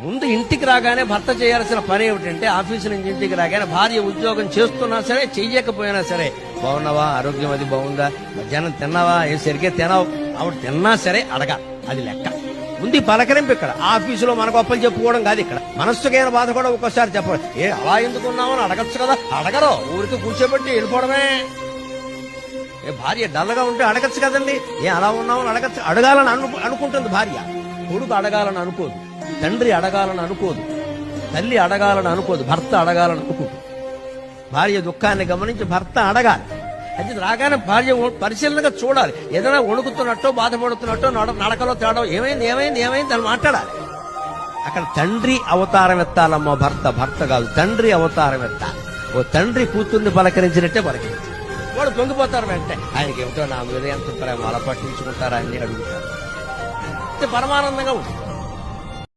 ముందు ఇంటికి రాగానే భర్త చేయాల్సిన పని ఏమిటంటే ఆఫీసు నుంచి ఇంటికి రాగానే భార్య ఉద్యోగం చేస్తున్నా సరే చెయ్యకపోయినా సరే బాగున్నావా, ఆరోగ్యం అది బాగుందా, మధ్యాహ్నం తిన్నావా, ఏ సరిగ్గా తినావు, ఆవిడ తిన్నా సరే అడగాలి. అది లెక్క. ముందు పలకరింపు ఇక్కడ. ఆఫీసులో మన గొప్పలు చెప్పుకోవడం కాదు. ఇక్కడ మనస్సుకైన బాధ కూడా ఒక్కోసారి చెప్పడం. అలా ఎందుకున్నామని అడగచ్చు కదా. అడగరు, ఊరికి కూర్చోబెట్టి వెళ్ళిపోవడమే. భార్య డల్గా ఉంటే అడగచ్చు కదండి. అలా ఉన్నామని అడగచ్చు. అడగాలని అనుకుంటుంది భార్య. కొడుకు అడగాలని అనుకోదు, తండ్రి అడగాలని అనుకోదు, తల్లి అడగాలని అనుకోదు, భర్త అడగాలని అనుకుంటుంది. భార్య దుఃఖాన్ని గమనించి భర్త అడగాలి. అది రాగానే భార్య పరిశీలనగా చూడాలి. ఏదైనా వణుకుతున్నట్టో బాధపడుతున్నట్టో నడకలో తేడా ఏమైంది ఏమైంది ఏమైంది అని మాట్లాడాలి. అక్కడ తండ్రి అవతారం ఎత్తాలమ్మా. భర్త కాదు, తండ్రి అవతారం ఎత్తాలి. ఓ తండ్రి కూతుర్ని పలకరించినట్టే పలకరించాలి. వాడు పొంగిపోతారు వెంటనే. ఆయనకి ఏమిటో నా మీద ఎంత ప్రేమ, అలా పట్టించుకుంటారా అని అడుగుతారు. పరమానందంగా ఉంటుంది.